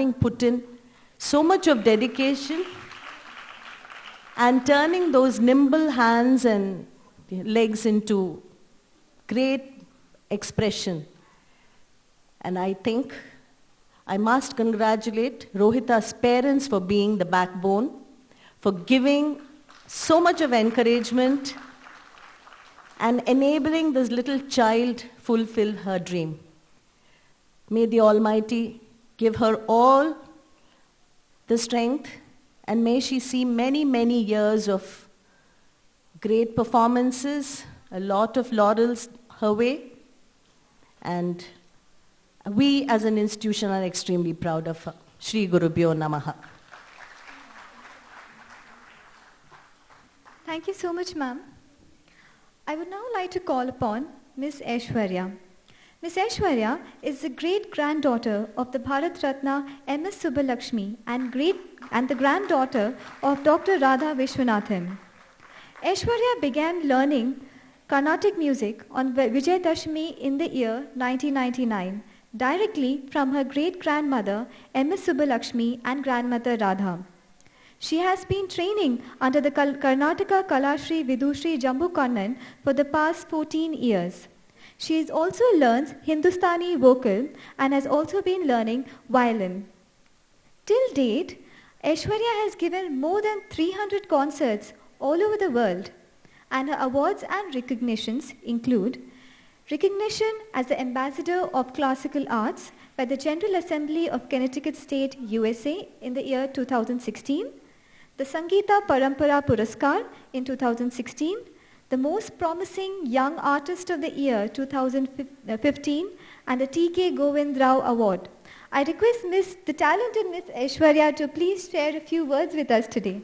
having put in so much of dedication and turning those nimble hands and legs into great expression. And I think I must congratulate Rohita's parents for being the backbone, for giving so much of encouragement and enabling this little child fulfill her dream. May the Almighty give her all the strength, and may she see many, many years of great performances, a lot of laurels her way, and we as an institution are extremely proud of her. Shri Gurubhyo Namaha. Thank you so much, ma'am. I would now like to call upon Ms. Aishwarya. Ms. Aishwarya is the great-granddaughter of the Bharat Ratna M.S. Subbulakshmi and the granddaughter of Dr. Radha Vishwanathan. Aishwarya began learning Carnatic music on Vijayadashmi in the year 1999, directly from her great-grandmother M.S. Subbulakshmi and grandmother Radha. She has been training under the Karnataka Kalashri Vidushri Jambu Kannan for the past 14 years. She also learns Hindustani vocal and has also been learning violin. Till date, Aishwarya has given more than 300 concerts all over the world, and her awards and recognitions include recognition as the Ambassador of Classical Arts by the General Assembly of Connecticut State, USA in the year 2016, the Sangeeta Parampara Puraskar in 2016, the Most Promising Young Artist of the Year 2015, and the T.K. Govind Rao Award. I request the talented Ms. Aishwarya to please share a few words with us today.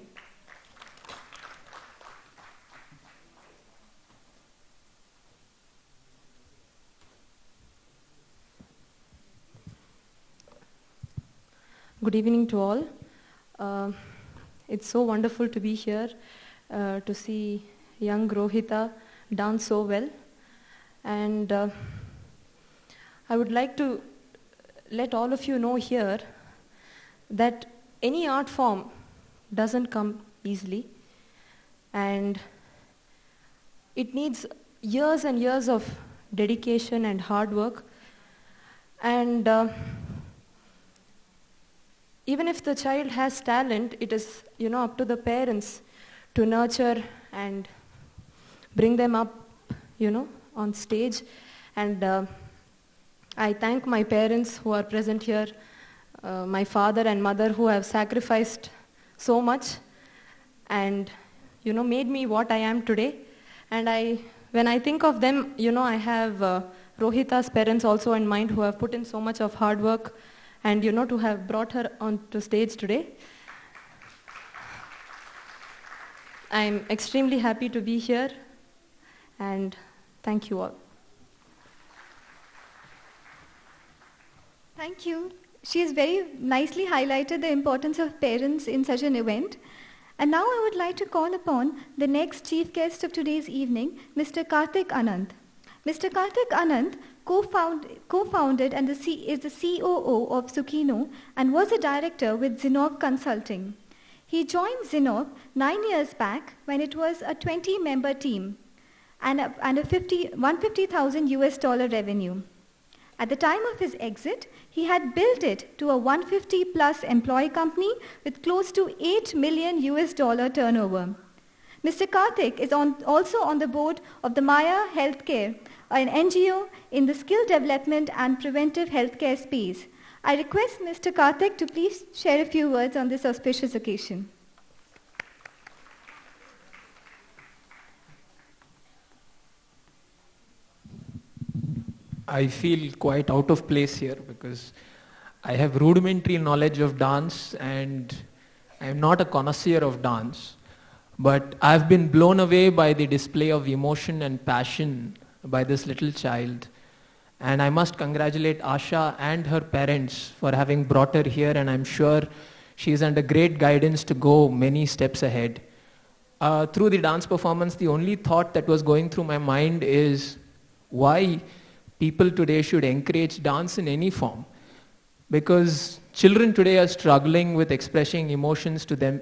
Good evening to all. It's so wonderful to be here to see young Rohita dance so well. And I would like to let all of you know here that any art form doesn't come easily, and it needs years and years of dedication and hard work. And even if the child has talent, it is up to the parents to nurture and bring them up on stage. And I thank my parents who are present here, my father and mother who have sacrificed so much and made me what I am today. And when I think of them, I have Rohita's parents also in mind, who have put in so much of hard work and to have brought her onto stage today. I'm extremely happy to be here, and thank you all. Thank you. She has very nicely highlighted the importance of parents in such an event. And now I would like to call upon the next chief guest of today's evening, Mr. Karthik Anand. Mr. Karthik Anand co-founded and is the COO of Sukino and was a director with Zinnov Consulting. He joined Zinnov 9 years back when it was a 20-member team and a $150,000 revenue. At the time of his exit, he had built it to a 150-plus employee company with close to $8 million turnover. Mr. Karthik is also on the board of the Maya Healthcare, an NGO in the skill development and preventive healthcare space. I request Mr. Karthik to please share a few words on this auspicious occasion. I feel quite out of place here because I have rudimentary knowledge of dance and I am not a connoisseur of dance. But I've been blown away by the display of emotion and passion by this little child. And I must congratulate Asha and her parents for having brought her here, and I'm sure she's under great guidance to go many steps ahead. Through the dance performance, the only thought that was going through my mind is why people today should encourage dance in any form. Because children today are struggling with expressing emotions to them,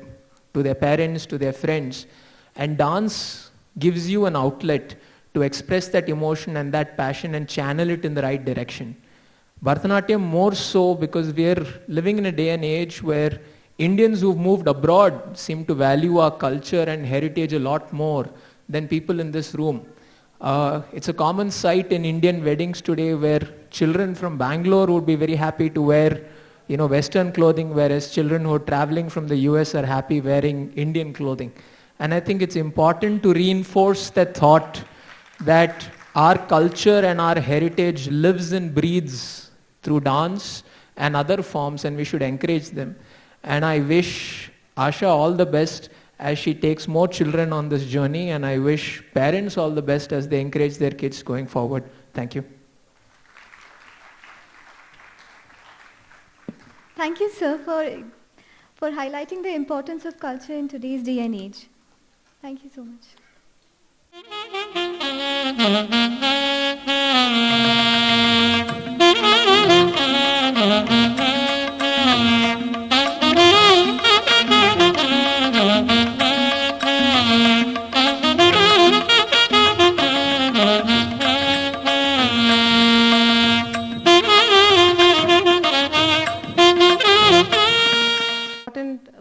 to their parents, to their friends. And dance gives you an outlet to express that emotion and that passion and channel it in the right direction. Bharatanatyam more so because we are living in a day and age where Indians who've moved abroad seem to value our culture and heritage a lot more than people in this room. It's a common sight in Indian weddings today where children from Bangalore would be very happy to wear Western clothing, whereas children who are traveling from the US are happy wearing Indian clothing. And I think it's important to reinforce that thought that our culture and our heritage lives and breathes through dance and other forms, and we should encourage them. And I wish Asha all the best as she takes more children on this journey, and I wish parents all the best as they encourage their kids going forward. Thank you. Thank you, sir, for highlighting the importance of culture in today's day and age. Thank you so much.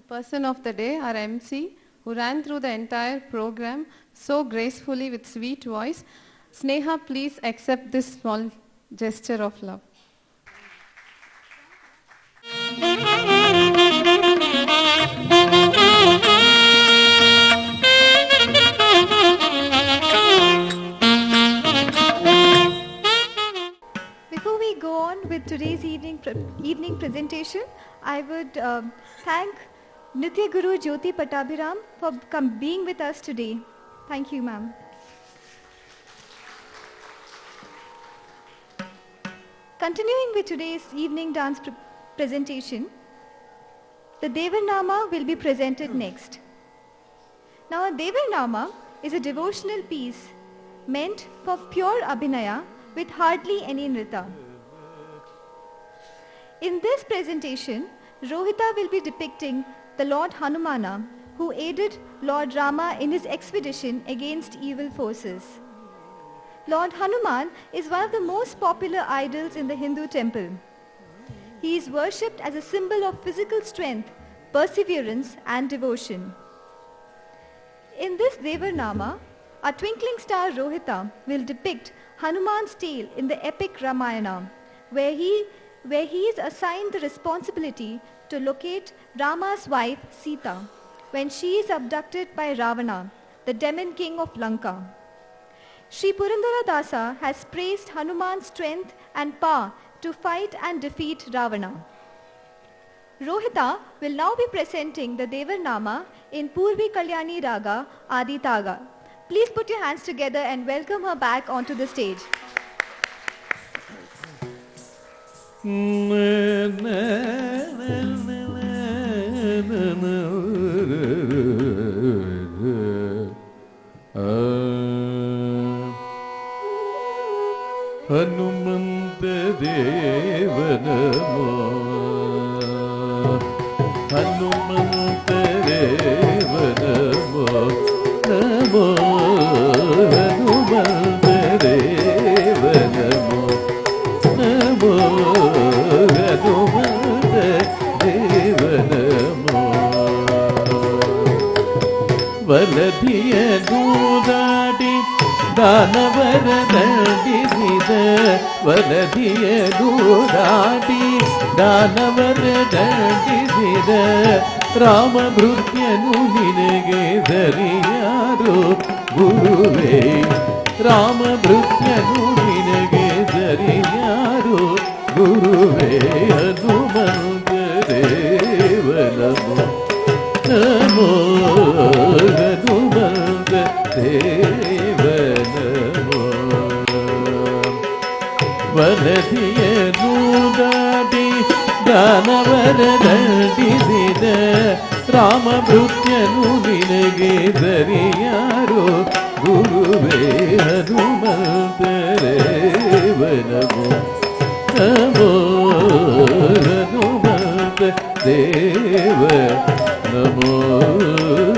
Person of the day, our MC, who ran through the entire program so gracefully with sweet voice. Sneha, please accept this small gesture of love. Before we go on with today's evening presentation, I would thank Nitya Guru Jyoti Pattabhiram for being with us today. Thank you, ma'am. Continuing with today's evening dance presentation, the Devarnama will be presented next. Now, a Devarnama is a devotional piece meant for pure Abhinaya with hardly any Nrita. In this presentation, Rohita will be depicting the Lord Hanumana, who aided Lord Rama in his expedition against evil forces. Lord Hanuman is one of the most popular idols in the Hindu temple. He is worshipped as a symbol of physical strength, perseverance and devotion. In this Devarnama, a twinkling star Rohita will depict Hanuman's tale in the epic Ramayana, where he is assigned the responsibility to locate Rama's wife Sita when she is abducted by Ravana, the demon king of Lanka. Sri Purandara Dasa has praised Hanuman's strength and power to fight and defeat Ravana. Rohita will now be presenting the Devarnama in Purvi Kalyani Raga Adi Taga. Please put your hands together and welcome her back onto the stage. Hanumanta Deva Namo, Hanumanta Deva Namo, Namo, Hanumanta Deva Namo, Namo, Hanumanta Deva Namo. Valadhiya Dudadi Danavara Dandivida, Valadhiya Dudadi Danavara Dandivida, Rama Bhrutyanu Ninage Zariyaro Guruve, Rama Bhrutyanu Ninage Zariyaro Guruve, Hanumanta Deva Namo, Namo, Hanumanta Deva Namo. Valadhiya Dudadi Danavara Dandivida, Rama Bhrutyanu Ninage Zariyaro Guruve, Hanumanta Deva Namo, Namo, Hanumanta देव नमो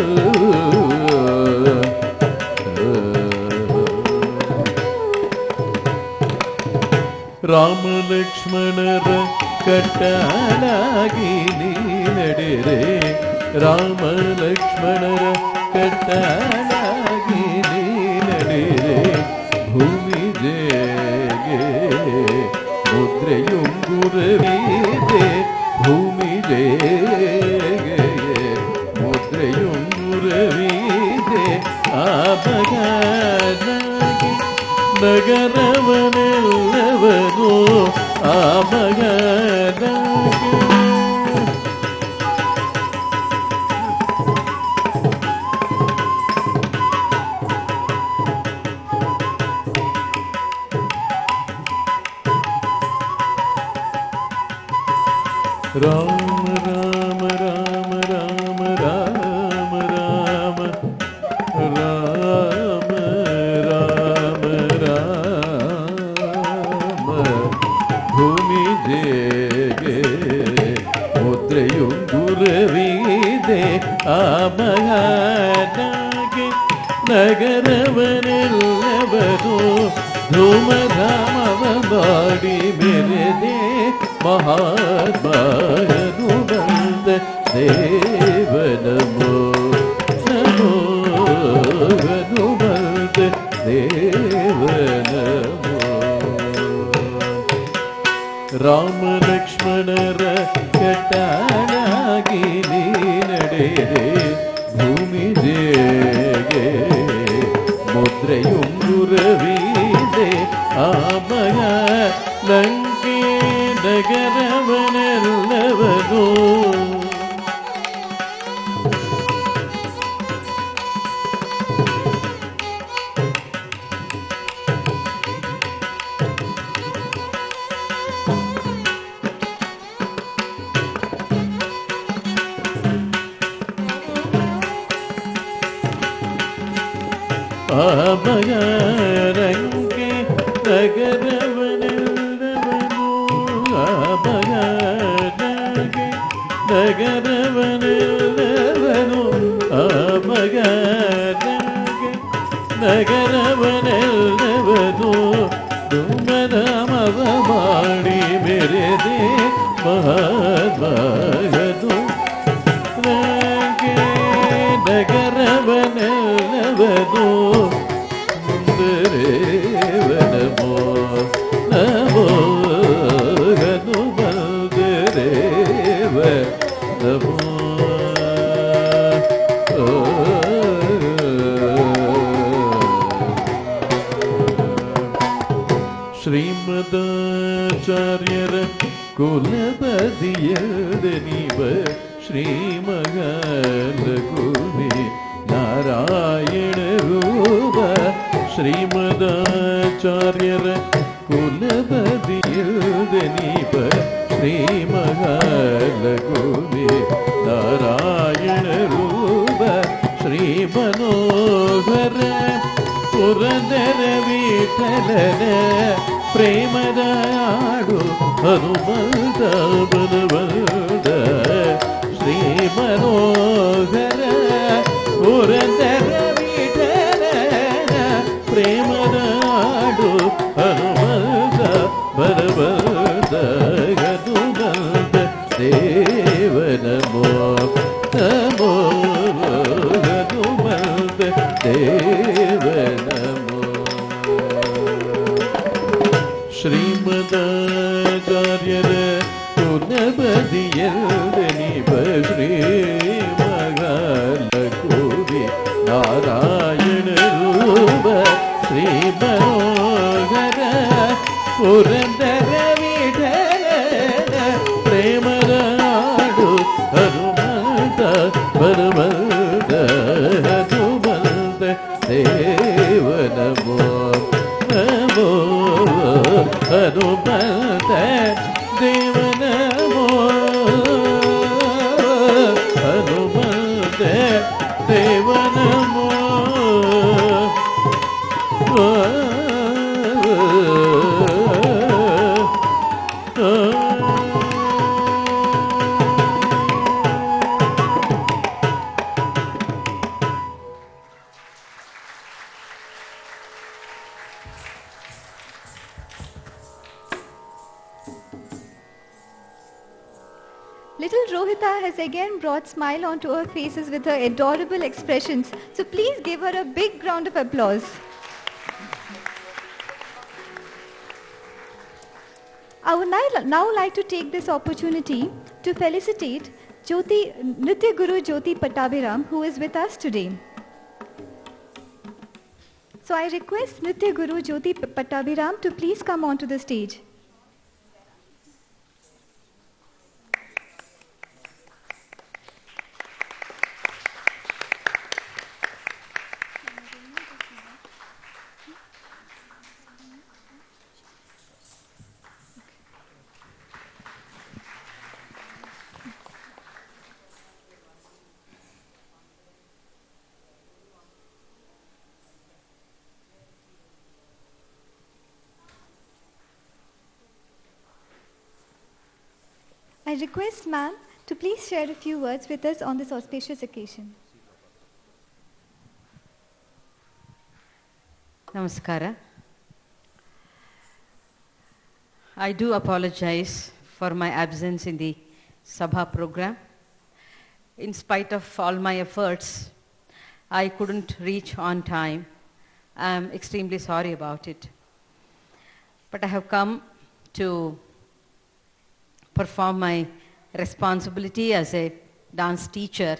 ರಾಮ ಲಕ್ಷ್ಮಣರ ಕಟ್ಟಾಳಾಗಿ ನೀ ನಡೆರೆ ರಾಮ ಲಕ್ಷ್ಮಣರ ಕಟ್ಟಾಳಾಗಿ ನೀ ನಡೆರೆ ಭೂಮಿ ಜೇಗೆ ಮುದ್ರೆಯುಂಗುರವಿದೆ ಭೂಮಿ ಜೇಗೆ ಮುದ್ರೆಯುಂಗುರವಿದೆ ಆ ಬಗಾನಾಗಿ ನಗರವನೆಲ್ಲವನು ಆ ಮಗನಾಗಿ ರಾಮ ರಾಮ ರಾಮ ರಾಮ ರಾಮ ರಾಮ ರಾಮ ರಾಮ ರಾಮ ಭೂಮಿ ಜೇಗೆ ಮುದ್ರೆಯುಂಗುರವಿದೆ ಆ ಮಗನಾಗೆ ನಗರವನೆಲ್ಲವನು ಧೂಮಧಾಮವ ಮಾಡಿ ಮೆರೆದೆ ಮಹಾತ್ಮನು ಬಂದ ದೇವ ನಮೋ ನಮೋ ಹನು ಬಂದ ದೇವ ನಮೋ ರಾಮ ಲಕ್ಷ್ಮಣರ ಕಟ್ಟಾಳಾಗಿ ನೀ ನಡೆರೆ ಭೂಮಿ ಜೇಗೆ ಮುದ್ರೆಯುಂಗುರವಿದೆ ಆ ಮಗ ಲಂಕೆ ನಗರವನೆಲ್ಲವನು ಆ ಮಗರಂಗೆ ನಗರವನೆಲ್ಲವನು ಆ ಮಗನಗೆ ನಗರವನೆಲ್ಲವನು ಆ ಮಗನಗೆ ನಗರವನೆಲ್ಲವನು ಧೂಮಧಾಮವ ಮಾಡಿ ಮೆರೆದೆ ಮಹಾತ್ಮಗನು ನಗರವನೆಲ್ಲವನು ದೇವ ನಮೋ ನಮೋ ಹನುಮಂತ ದೇವ ನಮೋ ಶ್ರೀಮದಾಚಾರ್ಯರ ಕುಲಪತಿಯದ ನೀವ ಶ್ರೀಮಗಲಗುವಿ ನಾರಾಯಣ ರೂಪ ಶ್ರೀಮದಾಚಾರ್ಯರ ಕುಲಪತಿಯದ ನೀವ ಶ್ರೀಮಗಲಗುವಿ ನಾರಾಯಣ ರೂಪ ಶ್ರೀ ಮನೋಹರ ಪುರಂದರ ವಿಠಲನ ಪ್ರೇಮದ ಹಾಡು ಹನುಮಂತ ಬಲವದ ಶ್ರೀ ಮನೋಹರ ಪುರಂದರ ವಿಠಲನ ಪ್ರೇಮದ ಹಾಡು ಹನುಮಂತ ಬಲವದ ಹನುಮಂತ ದೇವ ನಮೋ ನಮೋ ಹನುಮಂತ ದೇವ ನಮೋ ಶ್ರೀಮದಾಚಾರ್ಯರ ಕುಲಪತಿಯದ ನೀವ ಶ್ರೀ ಮಗಲಗುವಿ ನಾರಾಯಣ ರೂಪ ಶ್ರೀ ಮನೋಹರ ಪುರಂದರ ವಿಠಲನ ಪ್ರೇಮದ ಹಾಡು ಹನುಮಂತ ಬಲವಂತ ಹನುಮಂತ ದೇವ ನಮೋ ನಮೋ ಹನುಮಂತ ದೇವ ನಮೋ ಹನುಮಂತ ದೇವ ನಮೋ Little Rohita has again brought smile onto our faces with her adorable expressions. So please give her a big round of applause. I would now like to take this opportunity to felicitate Nritya Guru Jyoti Pattabhiram, who is with us today. So I request Nritya Guru Jyoti Pattabhiram to please come onto the stage. I request ma'am to please share a few words with us on this auspicious occasion. Namaskara. I do apologize for my absence in the Sabha program. In spite of all my efforts, I couldn't reach on time. I'm extremely sorry about it. But I have come to perform my responsibility as a dance teacher